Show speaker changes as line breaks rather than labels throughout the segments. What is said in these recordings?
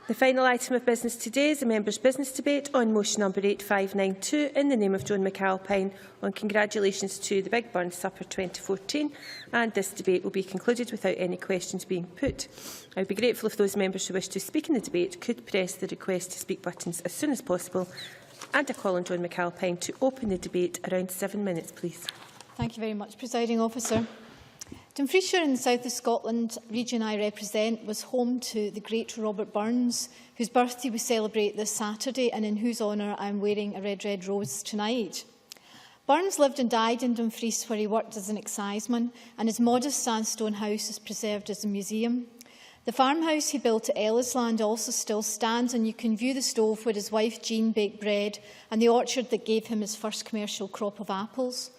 The final item of business today is the members' business debate on motion number 8592 in the name of Joan-McAlpine on congratulations to the Big Burn Supper 2014, and this debate will be concluded without any questions being put. I would be grateful if those members who wish to speak in the debate could press the request to speak buttons as soon as possible, and I call on Joan-McAlpine to open the debate. Around 7 minutes, please.
Thank you very much, Presiding Officer. Dumfriesshire in the south of Scotland region I represent was home to the great Robert Burns, whose birthday we celebrate this Saturday and in whose honour I am wearing a red rose tonight. Burns lived and died in Dumfries, where he worked as an exciseman, and his modest sandstone house is preserved as a museum. The farmhouse he built at Ellisland also still stands, and you can view the stove where his wife Jean baked bread and the orchard that gave him his first commercial crop of apples.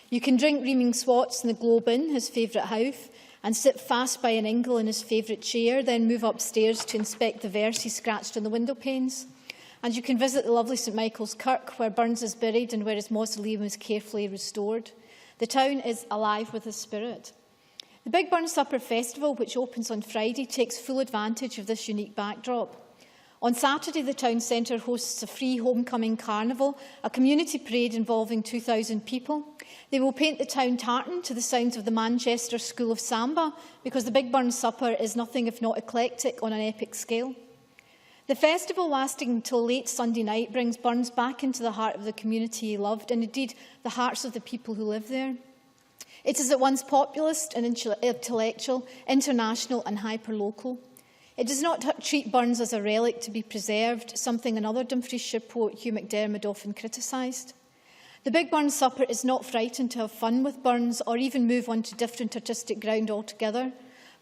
You can drink reaming swots in the Globe Inn, his favourite house, and sit fast by an ingle in his favourite chair, then move upstairs to inspect the verse he scratched on the window panes. And you can visit the lovely St Michael's Kirk, where Burns is buried and where his mausoleum is carefully restored. The town is alive with his spirit. The Big Burn Supper Festival, which opens on Friday, takes full advantage of this unique backdrop. On Saturday, the town centre hosts a free homecoming carnival, a community parade involving 2,000 people. They will paint the town tartan to the sounds of the Manchester School of Samba, because the Big Burn Supper is nothing if not eclectic on an epic scale. The festival, lasting until late Sunday night, brings Burns back into the heart of the community he loved, and indeed the hearts of the people who live there. It is at once populist and intellectual, international and hyper-local. It does not treat Burns as a relic to be preserved, something another Dumfriesshire poet, Hugh McDermott, often criticised. The Big Burn Supper is not frightened to have fun with Burns or even move on to different artistic ground altogether.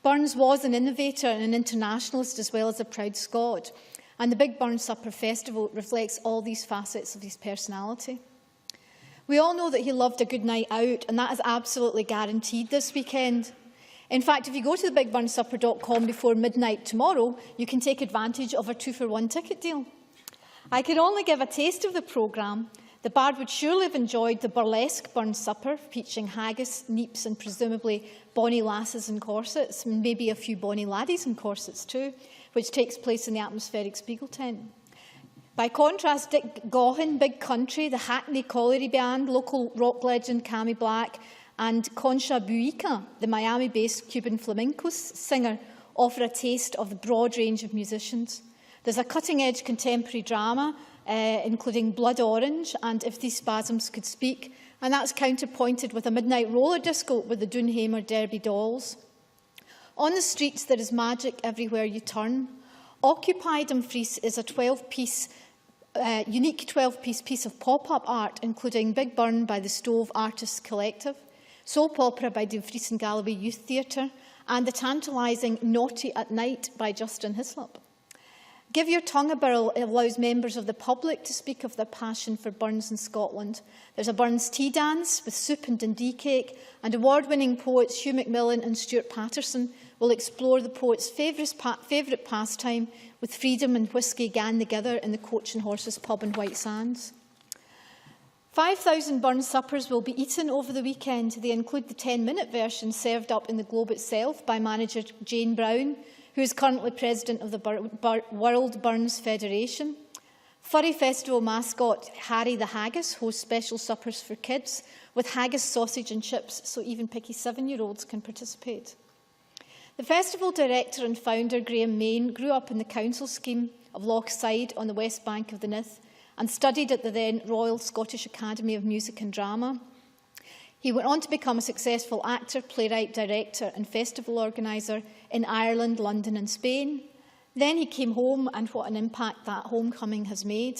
Burns was an innovator and an internationalist as well as a proud Scot, and the Big Burn Supper Festival reflects all these facets of his personality. We all know that he loved a good night out, and that is absolutely guaranteed this weekend. In fact, if you go to thebigburnsupper.com before midnight tomorrow, you can take advantage of our 2-for-1 ticket deal. I can only give a taste of the programme. The Bard would surely have enjoyed the burlesque Burn Supper, featuring haggis, neeps and presumably bonny lasses in corsets, and maybe a few bonny laddies in corsets too, which takes place in the atmospheric Spiegel tent. By contrast, Dick Gaughan, Big Country, the Hackney Colliery Band, local rock legend Cammy Black, and Concha Buica, the Miami-based Cuban flamenco singer, offer a taste of the broad range of musicians. There's a cutting-edge contemporary drama, including Blood Orange and If These Spasms Could Speak, and that's counterpointed with a midnight roller disco with the Doonhamer Derby Dolls. On the streets, there is magic everywhere you turn. Occupy Dumfries is a unique 12-piece piece of pop-up art, including Big Burn by the Stove Artists Collective, Soap Opera by Dumfries and Galloway Youth Theatre, and the tantalising Naughty at Night by Justin Hislop. Give Your Tongue a Birl allows members of the public to speak of their passion for Burns in Scotland. There's a Burns tea dance with soup and dundee cake, and award-winning poets Hugh Macmillan and Stuart Patterson will explore the poet's favourite pastime with freedom and whisky gang together in the Coach and Horses pub in White Sands. 5,000 Burns suppers will be eaten over the weekend. They include the 10-minute version served up in the Globe itself by manager Jane Brown, who is currently president of the World Burns Federation. Furry Festival mascot Harry the Haggis hosts special suppers for kids with haggis, sausage and chips, so even picky 7-year-olds can participate. The festival director and founder Graham Main grew up in the council scheme of Lochside on the west bank of the Nith and studied at the then Royal Scottish Academy of Music and Drama. He went on to become a successful actor, playwright, director and festival organiser in Ireland, London and Spain. Then he came home, and what an impact that homecoming has made.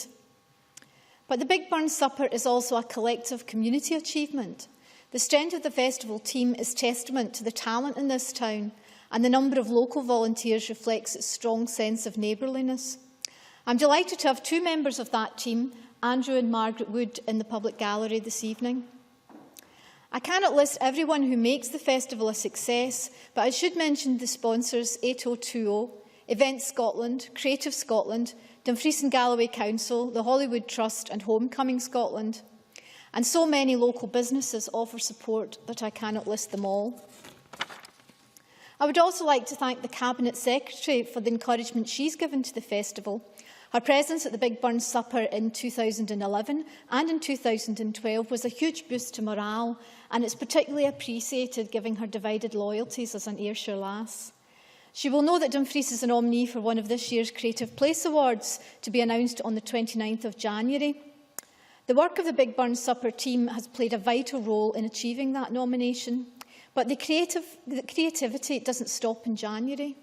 But the Big Burn Supper is also a collective community achievement. The strength of the festival team is testament to the talent in this town, and the number of local volunteers reflects its strong sense of neighbourliness. I'm delighted to have 2 members of that team, Andrew and Margaret Wood, in the public gallery this evening. I cannot list everyone who makes the festival a success, but I should mention the sponsors 8020, Events Scotland, Creative Scotland, Dumfries and Galloway Council, the Hollywood Trust and Homecoming Scotland. And so many local businesses offer support that I cannot list them all. I would also like to thank the Cabinet Secretary for the encouragement she's given to the festival. Her presence at the Big Burn Supper in 2011 and in 2012 was a huge boost to morale, and it's particularly appreciated given her divided loyalties as an Ayrshire lass. She will know that Dumfries is a nominee for one of this year's Creative Place Awards, to be announced on the 29th of January. The work of the Big Burn Supper team has played a vital role in achieving that nomination, but the creativity doesn't stop in January.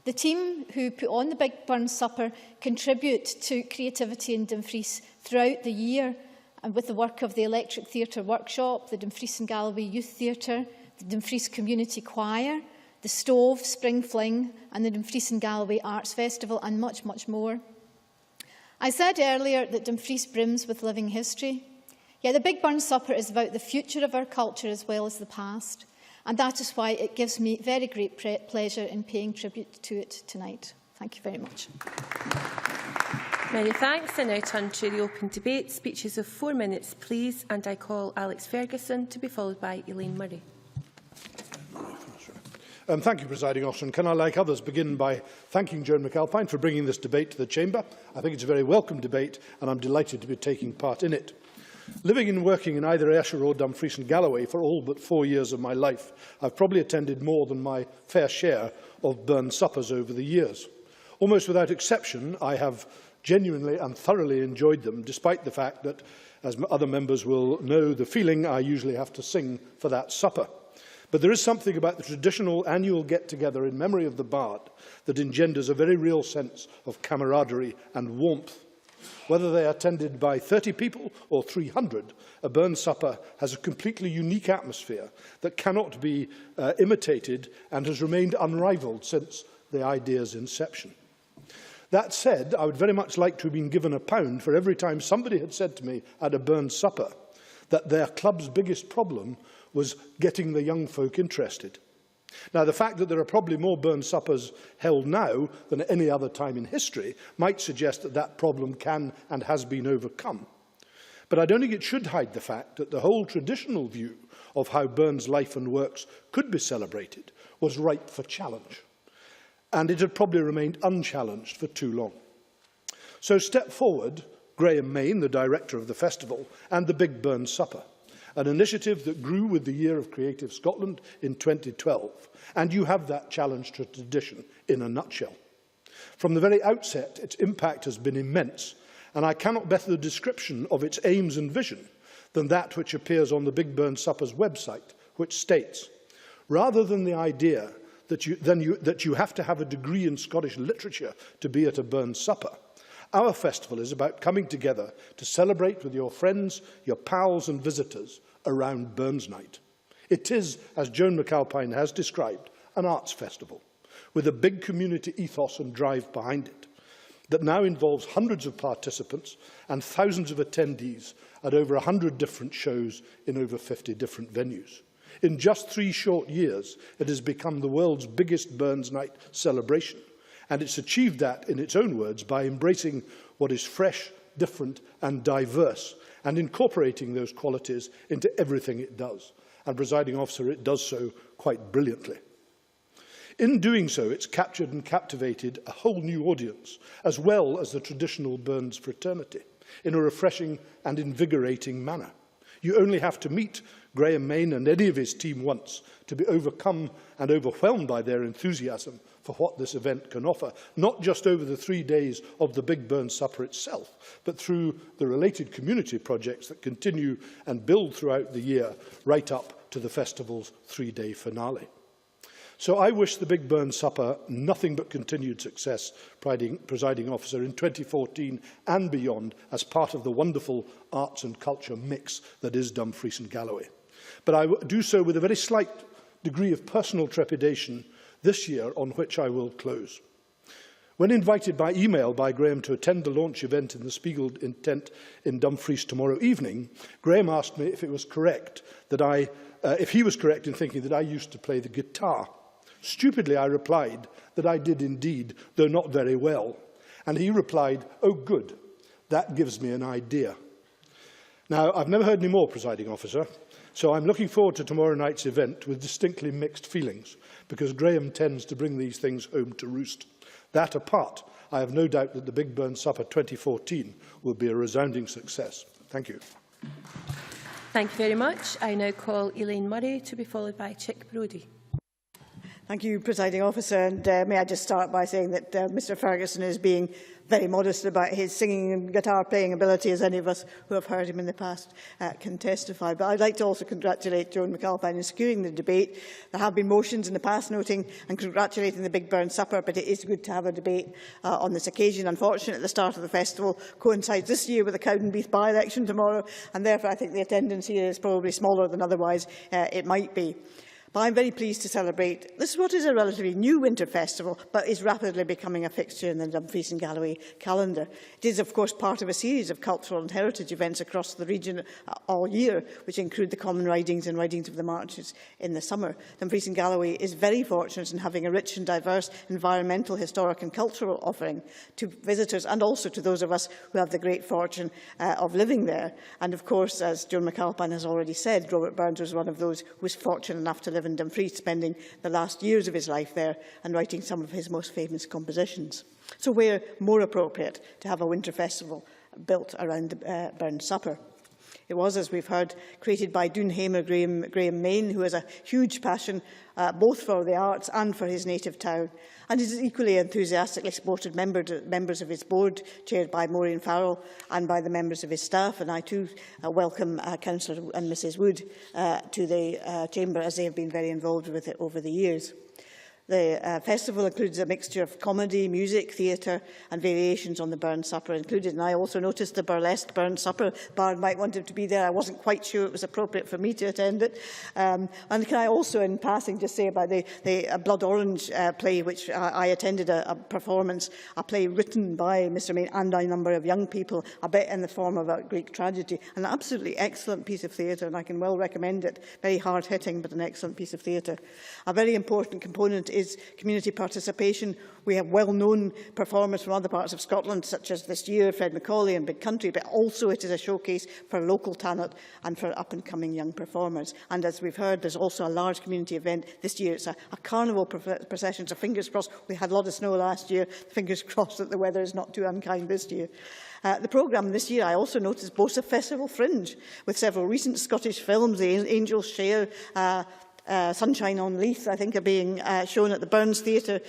The team who put on the Big Burn Supper contribute to creativity in Dumfries throughout the year, and with the work of the Electric Theatre Workshop, the Dumfries and Galloway Youth Theatre, the Dumfries Community Choir, the Stove, Spring Fling and the Dumfries and Galloway Arts Festival, and much, much more. I said earlier that Dumfries brims with living history. Yet the Big Burn Supper is about the future of our culture as well as the past, and that is why it gives me very great pleasure in paying tribute to it tonight. Thank you very much.
Many thanks. I now turn to the open debate. Speeches of 4 minutes, please, and I call Alex Ferguson, to be followed by Elaine Murray.
Thank you, Presiding Officer. And can I, like others, begin by thanking Joan-McAlpine for bringing this debate to the Chamber. I think it's a very welcome debate, and I'm delighted to be taking part in it. Living and working in either Ayrshire or Dumfries and Galloway for all but 4 years of my life, I've probably attended more than my fair share of burn suppers over the years. Almost without exception, I have genuinely and thoroughly enjoyed them, despite the fact that, as other members will know, the feeling I usually have to sing for that supper. But there is something about the traditional annual get-together in memory of the Bard that engenders a very real sense of camaraderie and warmth. Whether they are attended by 30 people or 300, a burn supper has a completely unique atmosphere that cannot be imitated and has remained unrivalled since the idea's inception. That said, I would very much like to have been given £1 for every time somebody had said to me at a burn supper that their club's biggest problem was getting the young folk interested. Now, the fact that there are probably more burn suppers held now than at any other time in history might suggest that that problem can and has been overcome. But I don't think it should hide the fact that the whole traditional view of how Burn's life and works could be celebrated was ripe for challenge, and it had probably remained unchallenged for too long. So step forward Graham Main, the director of the festival, and the Big Burn Supper, an initiative that grew with the Year of Creative Scotland in 2012, and you have that challenge to tradition in a nutshell. From the very outset, its impact has been immense, and I cannot better the description of its aims and vision than that which appears on the Big Burn Supper's website, which states, rather than the idea that you have to have a degree in Scottish literature to be at a burn supper, our festival is about coming together to celebrate with your friends, your pals and visitors around Burns Night. It is, as Joan-McAlpine has described, an arts festival with a big community ethos and drive behind it that now involves hundreds of participants and thousands of attendees at over 100 different shows in over 50 different venues. In just 3 short years, it has become the world's biggest Burns Night celebration, and it's achieved that, in its own words, by embracing what is fresh, different and diverse, and incorporating those qualities into everything it does. And, Presiding Officer, it does so quite brilliantly. In doing so, it's captured and captivated a whole new audience, as well as the traditional Burns fraternity, in a refreshing and invigorating manner. You only have to meet Graham Main and any of his team once to be overcome and overwhelmed by their enthusiasm for what this event can offer, not just over the 3 days of the Big Burn Supper itself, but through the related community projects that continue and build throughout the year, right up to the festival's 3-day finale. So I wish the Big Burn Supper nothing but continued success, Presiding Officer, in 2014 and beyond, as part of the wonderful arts and culture mix that is Dumfries and Galloway. But I do so with a very slight degree of personal trepidation this year, on which I will close. When invited by email by Graham to attend the launch event in the Spiegel tent in Dumfries tomorrow evening, Graham asked me if he was correct in thinking that I used to play the guitar. Stupidly, I replied that I did indeed, though not very well. And he replied, "Oh, good, that gives me an idea." Now, I've never heard any more, Presiding Officer, So I'm looking forward to tomorrow night's event with distinctly mixed feelings, because Graham tends to bring these things home to roost. That apart, I have no doubt that the Big Burn Supper 2014 will be a resounding success. Thank you.
Thank you very much. I now call Elaine Murray to be followed by Chick Brodie.
Thank you, Presiding Officer. And may I just start by saying that Mr Ferguson is being very modest about his singing and guitar playing ability, as any of us who have heard him in the past can testify. But I'd like to also congratulate Joan-McAlpine in securing the debate. There have been motions in the past noting and congratulating the Big Burn Supper, but it is good to have a debate on this occasion. Unfortunately, the start of the festival coincides this year with the Cowdenbeath by-election tomorrow, and therefore I think the attendance here is probably smaller than otherwise it might be. But I'm very pleased to celebrate this is what is a relatively new winter festival, but is rapidly becoming a fixture in the Dumfries and Galloway calendar. It is, of course, part of a series of cultural and heritage events across the region all year, which include the common ridings and ridings of the marches in the summer. Dumfries and Galloway is very fortunate in having a rich and diverse environmental, historic and cultural offering to visitors, and also to those of us who have the great fortune of living there. And, of course, as Joan-McAlpine has already said, Robert Burns was one of those who was fortunate enough to live in Dumfries, spending the last years of his life there and writing some of his most famous compositions. So where more appropriate to have a winter festival built around the Burn Supper? It was, as we've heard, created by Doonhamer Graham Main, who has a huge passion both for the arts and for his native town, and is equally enthusiastically supported members of his board, chaired by Maureen Farrell, and by the members of his staff. And I too welcome Councillor and Mrs Wood to the Chamber, as they have been very involved with it over the years. The festival includes a mixture of comedy, music, theatre and variations on the Burn Supper included. And I also noticed the burlesque Burn Supper. Bard might want him to be there. I wasn't quite sure it was appropriate for me to attend it. And can I also, in passing, just say about the Blood Orange play, which I attended a performance, a play written by Mr Main and a number of young people, a bit in the form of a Greek tragedy. An absolutely excellent piece of theatre, and I can well recommend it. Very hard-hitting, but an excellent piece of theatre. A very important component is community participation. We have well-known performers from other parts of Scotland, such as this year, Fred Macaulay and Big Country, but also it is a showcase for local talent and for up-and-coming young performers. And as we've heard, there's also a large community event this year. It's a carnival procession, so fingers crossed. We had a lot of snow last year. Fingers crossed that the weather is not too unkind this year. The programme this year, I also noticed, boasts a festival fringe, with several recent Scottish films, The Angel's Share, Sunshine on Leith, I think, are being shown at the Burns Theatre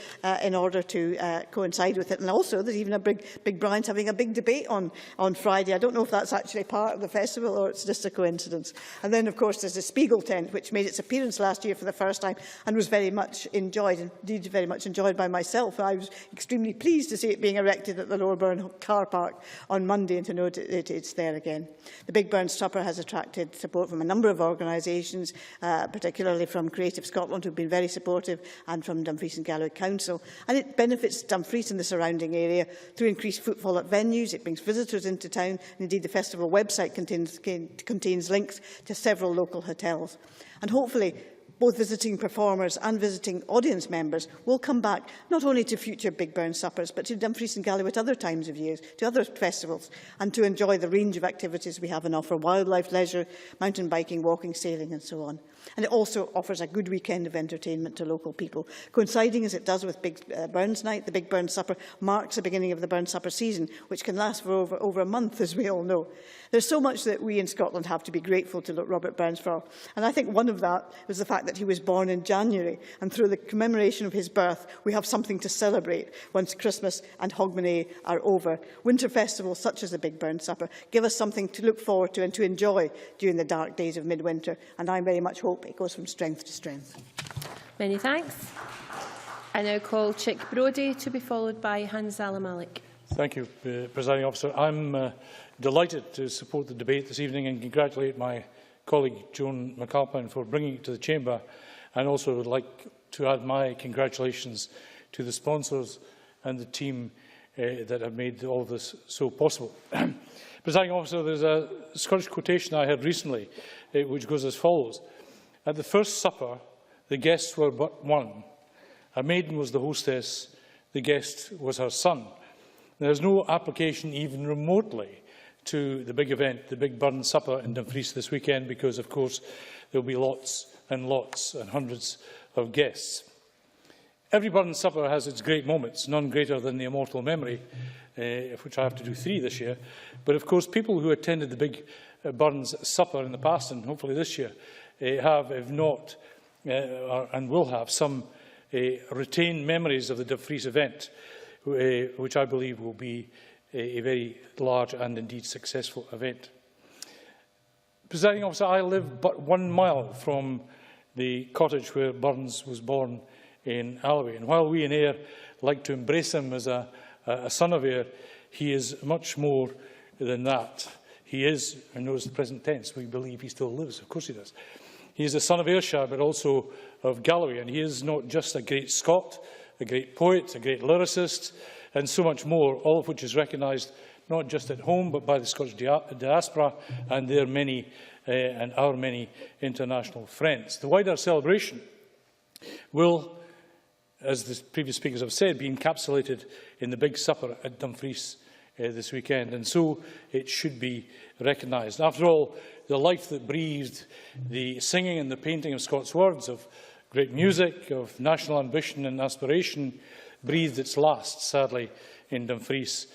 in order to coincide with it. And also, there's even a Big Brian's having a big debate on Friday. I don't know if that's actually part of the festival or it's just a coincidence. And then, of course, there's the Spiegel tent, which made its appearance last year for the first time and was very much enjoyed, indeed very much enjoyed by myself. I was extremely pleased to see it being erected at the Lower Burn car park on Monday and to know that it's there again. The Big Burn Supper has attracted support from a number of organisations, particularly from Creative Scotland, who have been very supportive, and from Dumfries and Galloway Council. And it benefits Dumfries and the surrounding area through increased footfall at venues. It brings visitors into town, and indeed the festival website contains links to several local hotels. And hopefully, both visiting performers and visiting audience members will come back not only to future Big Burn Suppers, but to Dumfries and Galloway at other times of years, to other festivals, and to enjoy the range of activities we have on offer: wildlife, leisure, mountain biking, walking, sailing and so on. And it also offers a good weekend of entertainment to local people. Coinciding as it does with Big Burns Night, the Big Burn Supper marks the beginning of the Burn Supper season, which can last for over a month, as we all know. There's so much that we in Scotland have to be grateful to Robert Burns for, and I think one of that was the fact that he was born in January, and through the commemoration of his birth, we have something to celebrate once Christmas and Hogmanay are over. Winter festivals such as the Big Burn Supper give us something to look forward to and to enjoy during the dark days of midwinter, and I very much hope it goes from strength to strength.
Many thanks. I now call Chick Brodie to be followed by Hanzala Malik.
Thank you, Presiding Officer. I'm delighted to support the debate this evening and congratulate my colleague Joan-McAlpine for bringing it to the Chamber, and also would like to add my congratulations to the sponsors and the team that have made all of this so possible. Presiding Officer, there's a Scottish quotation I heard recently which goes as follows: "At the first supper, the guests were but one. A maiden was the hostess, the guest was her son." There is no application even remotely to the big event, the big Burn Supper in Dumfries this weekend, because, of course, there will be lots and lots and hundreds of guests. Every Burn Supper has its great moments, none greater than the immortal memory, of which I have to do 3 this year. But, of course, people who attended the big Burns Supper in the past, and hopefully this year, have, if not, and will have, some retained memories of the Dumfries event, which I believe will be a very large and indeed successful event. Presiding Officer, I live but 1 mile from the cottage where Burns was born in Alloway, and while we in Ayr like to embrace him as a son of Ayr, he is much more than that. He is, and notice the present tense, we believe he still lives, of course he does. He is a son of Ayrshire, but also of Galloway, and he is not just a great Scot, a great poet, a great lyricist, and so much more, all of which is recognised not just at home, but by the Scottish diaspora and their many and our many international friends. The wider celebration will, as the previous speakers have said, be encapsulated in the big supper at Dumfries this weekend, and so it should be recognised. After all, the life that breathed the singing and the painting of Scots words, of great music, of national ambition and aspiration, breathed its last, sadly, in Dumfries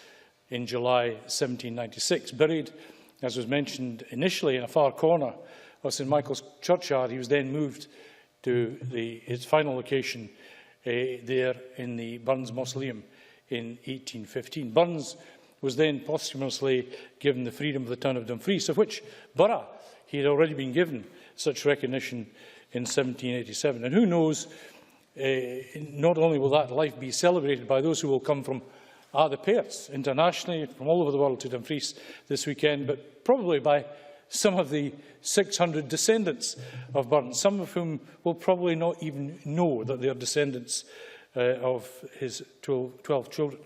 in July 1796. Buried, as was mentioned initially, in a far corner of St Michael's Churchyard, he was then moved to its final location there in the Burns Mausoleum in 1815. Burns was then posthumously given the freedom of the town of Dumfries, of which borough he had already been given such recognition in 1787. And who knows, not only will that life be celebrated by those who will come from the Perths internationally, from all over the world to Dumfries this weekend, but probably by some of the 600 descendants of Burns, some of whom will probably not even know that they are descendants of his 12 children.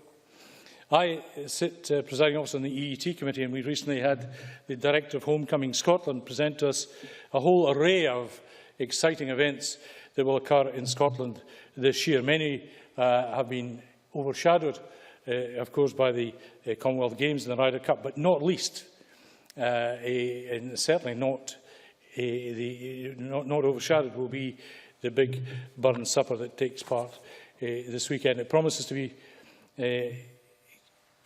I sit presiding officer on the EET committee, and we recently had the Director of Homecoming Scotland present to us a whole array of exciting events that will occur in Scotland this year. Many have been overshadowed, of course, by the Commonwealth Games and the Ryder Cup, but not least, and certainly not overshadowed, will be the big Burn Supper that takes part this weekend. It promises to be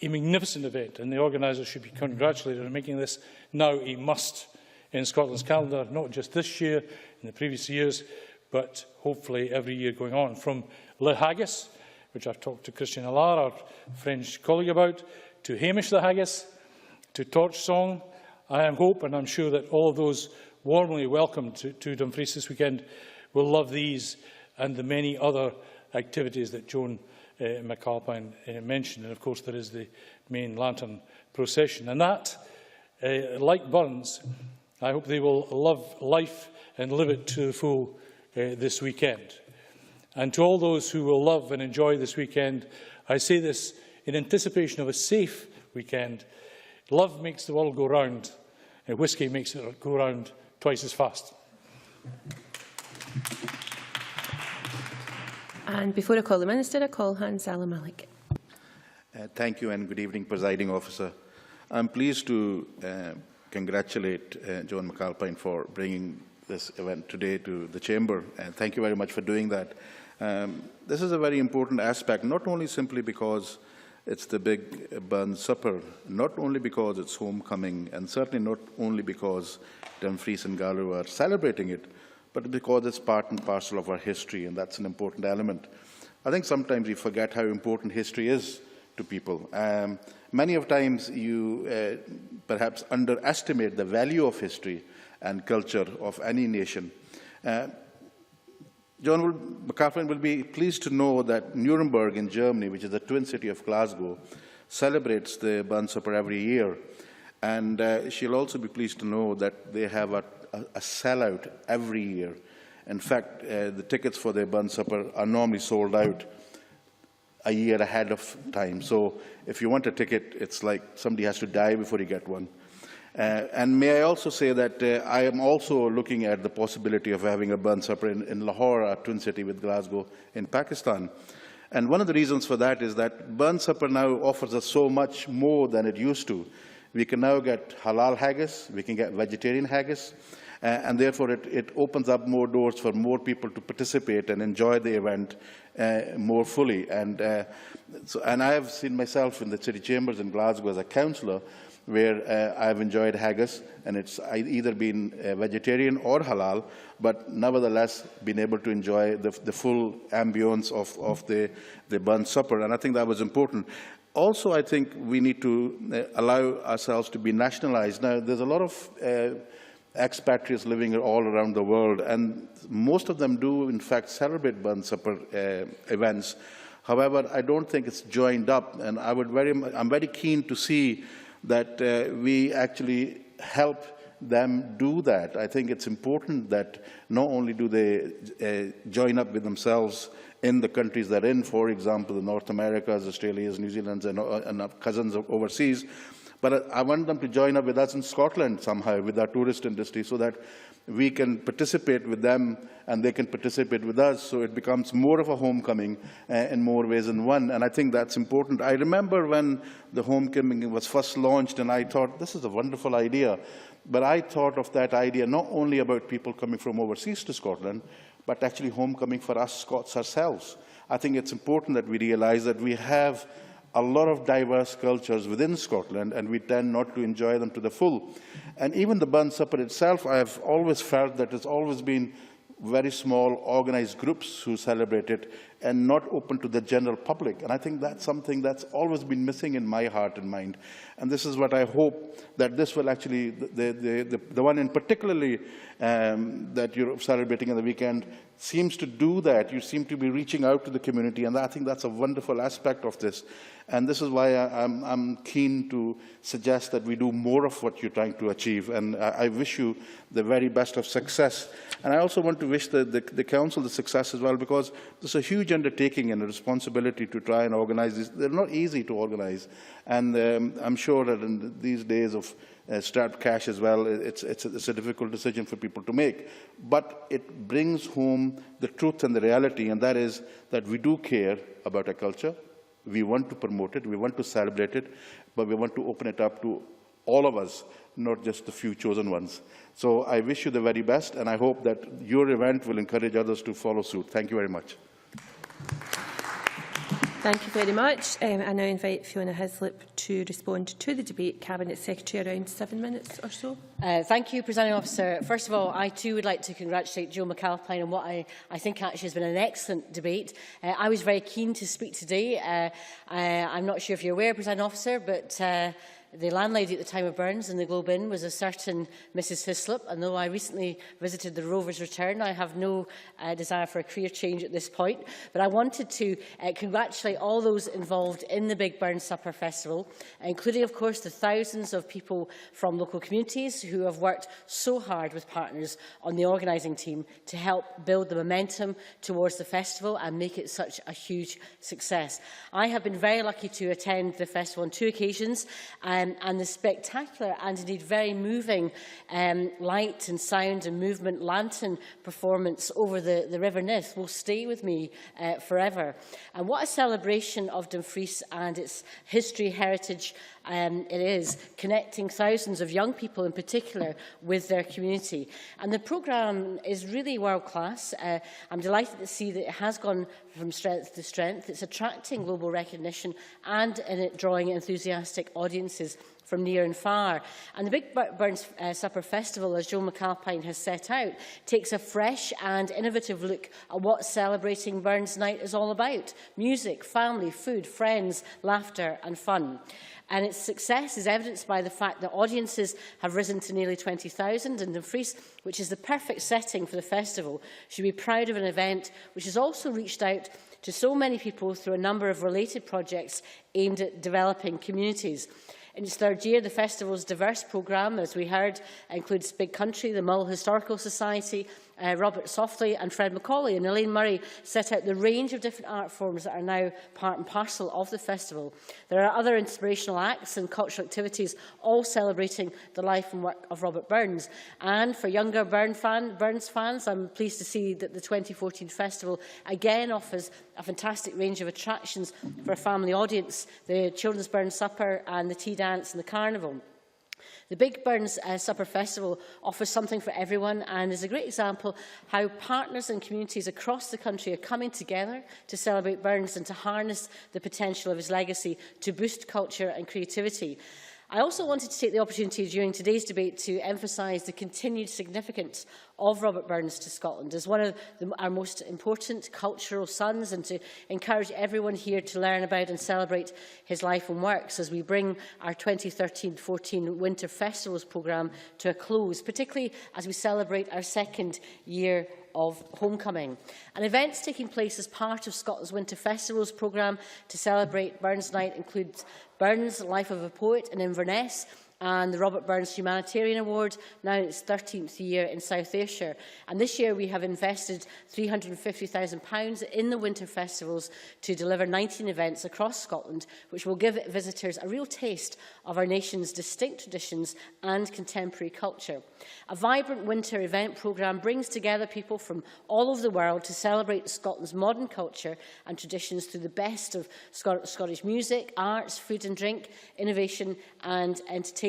a magnificent event, and the organisers should be congratulated on making this now a must in Scotland's calendar, not just this year, in the previous years, but hopefully every year going on. From Le Haggis, which I've talked to Christian Allard, our French colleague, about, to Hamish the Haggis, to Torch Song, I am hope, and I'm sure that all of those warmly welcomed to Dumfries this weekend will love these and the many other activities that Joan-McAlpine mentioned. And of course there is the main lantern procession. And that, like Burns, I hope they will love life and live it to the full this weekend. And to all those who will love and enjoy this weekend, I say this in anticipation of a safe weekend. Love makes the world go round, and whisky makes it go round twice as fast.
And before I call the Minister, I call Hans Alam Malik.
Thank you and good evening, Presiding Officer. I'm pleased to congratulate Joan-McAlpine for bringing this event today to the Chamber, and thank you very much for doing that. This is a very important aspect, not only simply because it's the big Burn Supper, not only because it's homecoming, and certainly not only because Dumfries and Galloway are celebrating it, but because it's part and parcel of our history, and that's an important element. I think sometimes we forget how important history is to people. Many of times you perhaps underestimate the value of history and culture of any nation. Joan-McAlpine will be pleased to know that Nuremberg in Germany, which is the twin city of Glasgow, celebrates the Burn Supper every year. And she'll also be pleased to know that they have a sellout every year. In fact, the tickets for their Burn Supper are normally sold out a year ahead of time. So if you want a ticket, it's like somebody has to die before you get one. And may I also say that I am also looking at the possibility of having a Burn Supper in Lahore, a twin city with Glasgow, in Pakistan. And one of the reasons for that is that Burn Supper now offers us so much more than it used to. We can now get halal haggis, we can get vegetarian haggis, and therefore it opens up more doors for more people to participate and enjoy the event more fully. And I have seen myself in the city chambers in Glasgow as a councillor, where I have enjoyed haggis, and it's either been vegetarian or halal, but nevertheless been able to enjoy the full ambience of the Burns Supper, and I think that was important. Also, I think we need to allow ourselves to be nationalised. Now, there's a lot of expatriates living all around the world, and most of them do, in fact, celebrate Burns Supper events. However, I don't think it's joined up, and I'm very keen to see that we actually help them do that. I think it's important that not only do they join up with themselves in the countries they're in, for example, the North Americas, Australias, New Zealands, and our cousins overseas, but I want them to join up with us in Scotland somehow, with our tourist industry, so that we can participate with them and they can participate with us, so it becomes more of a homecoming in more ways than one. And I think that's important. I remember when the homecoming was first launched, and I thought, this is a wonderful idea. But I thought of that idea not only about people coming from overseas to Scotland, but actually homecoming for us Scots ourselves. I think it's important that we realise that we have a lot of diverse cultures within Scotland, and we tend not to enjoy them to the full. And even the Burns Supper itself, I have always felt that it's always been very small, organised groups who celebrate it, and not open to the general public. And I think that's something that's always been missing in my heart and mind. And this is what I hope that this will actually, the one in particularly that you're celebrating on the weekend, seems to do that. You seem to be reaching out to the community, and I think that's a wonderful aspect of this. And this is why I'm keen to suggest that we do more of what you're trying to achieve. And I wish you the very best of success. And I also want to wish the Council the success as well, because there's a huge undertaking and a responsibility to try and organise this. They're not easy to organise. And I'm sure that in these days of strapped cash as well, it's a difficult decision for people to make. But it brings home the truth and the reality, and that is that we do care about our culture. We want to promote it, we want to celebrate it, but we want to open it up to all of us, not just the few chosen ones. So I wish you the very best, and I hope that your event will encourage others to follow suit. Thank you very much.
Thank you very much. I now invite Fiona Hislop to respond to the debate. Cabinet Secretary, around 7 minutes or so.
Thank you, Presiding Officer. First of all, I too would like to congratulate Joan-McAlpine on what I think actually has been an excellent debate. I was very keen to speak today. I'm not sure if you're aware, Presiding Officer, but the landlady at the time of Burns in the Globe Inn was a certain Mrs Hislop, and though I recently visited the Rovers Return, I have no desire for a career change at this point. But I wanted to congratulate all those involved in the Big Burns Supper Festival, including, of course, the thousands of people from local communities who have worked so hard with partners on the organising team to help build the momentum towards the festival and make it such a huge success. I have been very lucky to attend the festival on 2 occasions, and the spectacular and indeed very moving light and sound and movement lantern performance over the River Nith will stay with me forever. And what a celebration of Dumfries and its history, heritage it is, connecting thousands of young people in particular with their community. And the programme is really world-class. I'm delighted to see that it has gone from strength to strength. It's attracting global recognition and in it drawing enthusiastic audiences from near and far. And the Big Burns Supper Festival, as Joan-McAlpine has set out, takes a fresh and innovative look at what celebrating Burns Night is all about. Music, family, food, friends, laughter and fun. And its success is evidenced by the fact that audiences have risen to nearly 20,000 in Dumfries, which is the perfect setting for the festival. Should be proud of an event which has also reached out to so many people through a number of related projects aimed at developing communities. In its 3rd year, the festival's diverse programme, as we heard, includes Big Country, the Mull Historical Society, Robert Softly and Fred Macaulay and Elaine Murray set out the range of different art forms that are now part and parcel of the festival. There are other inspirational acts and cultural activities, all celebrating the life and work of Robert Burns. And for younger Burns fans, I'm pleased to see that the 2014 festival again offers a fantastic range of attractions for a family audience, the Children's Burns Supper and the tea dance and the carnival. The Big Burns Supper Festival offers something for everyone and is a great example how partners and communities across the country are coming together to celebrate Burns and to harness the potential of his legacy to boost culture and creativity. I also wanted to take the opportunity during today's debate to emphasise the continued significance of Robert Burns to Scotland as one of our most important cultural sons, and to encourage everyone here to learn about and celebrate his life and works as we bring our 2013-14 Winter Festivals programme to a close, particularly as we celebrate our second year of homecoming. And events taking place as part of Scotland's Winter Festivals programme to celebrate Burns Night includes Burns, Life of a Poet in Inverness, and the Robert Burns Humanitarian Award, now in its 13th year in South Ayrshire. And this year we have invested £350,000 in the winter festivals to deliver 19 events across Scotland, which will give visitors a real taste of our nation's distinct traditions and contemporary culture. A vibrant winter event programme brings together people from all over the world to celebrate Scotland's modern culture and traditions through the best of Scottish music, arts, food and drink, innovation and entertainment.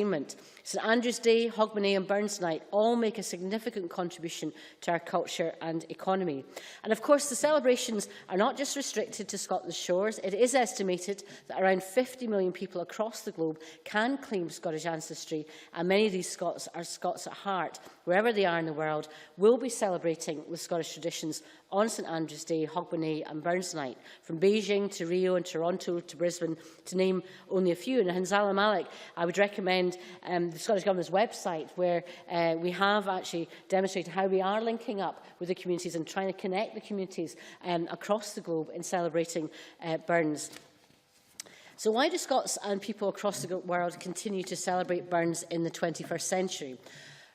St Andrew's Day, Hogmanay and Burns Night all make a significant contribution to our culture and economy. And of course, the celebrations are not just restricted to Scotland's shores. It is estimated that around 50 million people across the globe can claim Scottish ancestry, and many of these Scots are Scots at heart, wherever they are in the world, will be celebrating with Scottish traditions on St Andrew's Day, Hogmanay and Burns Night, from Beijing to Rio and Toronto to Brisbane, to name only a few. And Hanzala Malik, I would recommend the Scottish Government's website, where we have actually demonstrated how we are linking up with the communities and trying to connect the communities across the globe in celebrating Burns. So why do Scots and people across the world continue to celebrate Burns in the 21st century?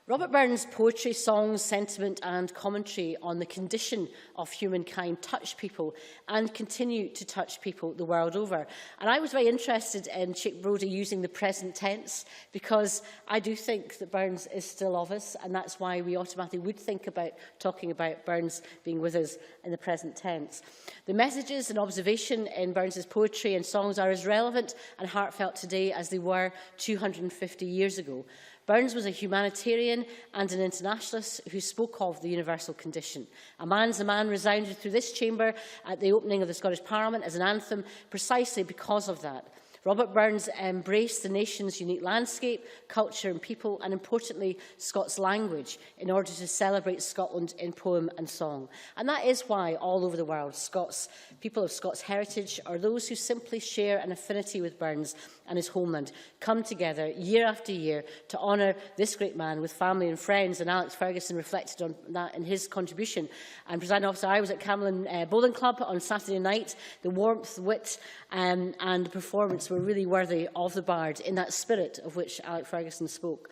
Robert Burns' poetry, songs, sentiment and commentary on the condition of humankind touch people and continue to touch people the world over. And I was very interested in Chick Brodie using the present tense, because I do think that Burns is still of us, and that's why we automatically would think about talking about Burns being with us in the present tense. The messages and observation in Burns' poetry and songs are as relevant and heartfelt today as they were 250 years ago. Burns was a humanitarian and an internationalist who spoke of the universal condition. A Man's a Man resounded through this chamber at the opening of the Scottish Parliament as an anthem precisely because of that. Robert Burns embraced the nation's unique landscape, culture and people, and importantly, Scots language, in order to celebrate Scotland in poem and song. And that is why all over the world, people of Scots heritage, or those who simply share an affinity with Burns and his homeland, come together year after year to honour this great man with family and friends. And Alex Ferguson reflected on that in his contribution. And, Presiding Officer, I was at Camelon Bowling Club on Saturday night. The warmth, wit and the performance were really worthy of the bard, in that spirit of which Alex Ferguson spoke.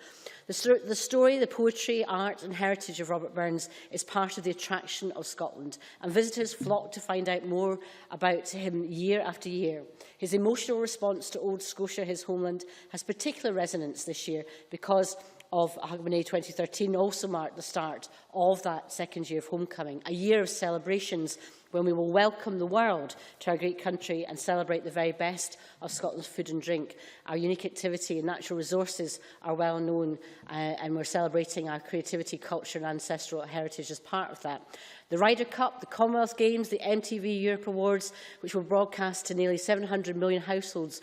The story, the poetry, art and heritage of Robert Burns is part of the attraction of Scotland, and visitors flock to find out more about him year after year. His emotional response to Old Scotia, his homeland, has particular resonance this year because of Hogmanay 2013 also marked the start of that second year of homecoming, a year of celebrations when we will welcome the world to our great country and celebrate the very best of Scotland's food and drink. Our unique activity and natural resources are well known, and we're celebrating our creativity, culture and ancestral heritage as part of that. The Ryder Cup, the Commonwealth Games, the MTV Europe Awards, which will broadcast to nearly 700 million households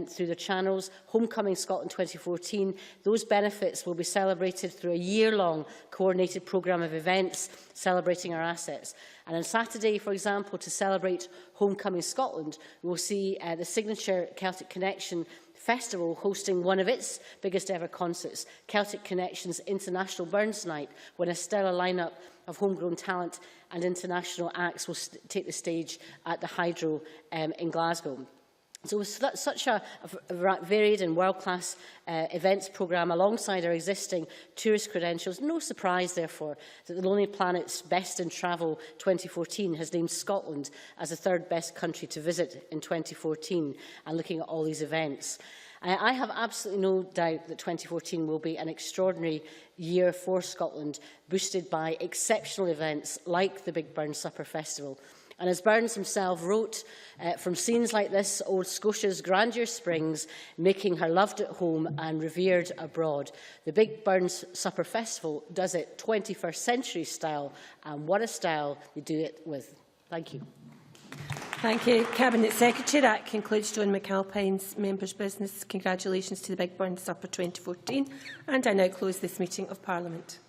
through their channels, Homecoming Scotland 2014, those benefits will be celebrated through a year-long coordinated programme of events celebrating our assets. And on Saturday, for example, to celebrate Homecoming Scotland, we will see the signature Celtic Connection Festival hosting one of its biggest ever concerts, Celtic Connection's International Burns Night, when a stellar lineup of homegrown talent and international acts will take the stage at the Hydro in Glasgow. So with such a varied and world-class events programme alongside our existing tourist credentials, no surprise, therefore, that the Lonely Planet's Best in Travel 2014 has named Scotland as the third best country to visit in 2014, and looking at all these events. I have absolutely no doubt that 2014 will be an extraordinary year for Scotland, boosted by exceptional events like the Big Burns Supper Festival. And as Burns himself wrote, from scenes like this, old Scotia's grandeur springs, making her loved at home and revered abroad. The Big Burns Supper Festival does it 21st century style, and what a style they do it with. Thank you.
Thank you, Cabinet Secretary. That concludes Joan-McAlpine's members' business. Congratulations to the Big Burns Supper 2014. And I now close this meeting of Parliament.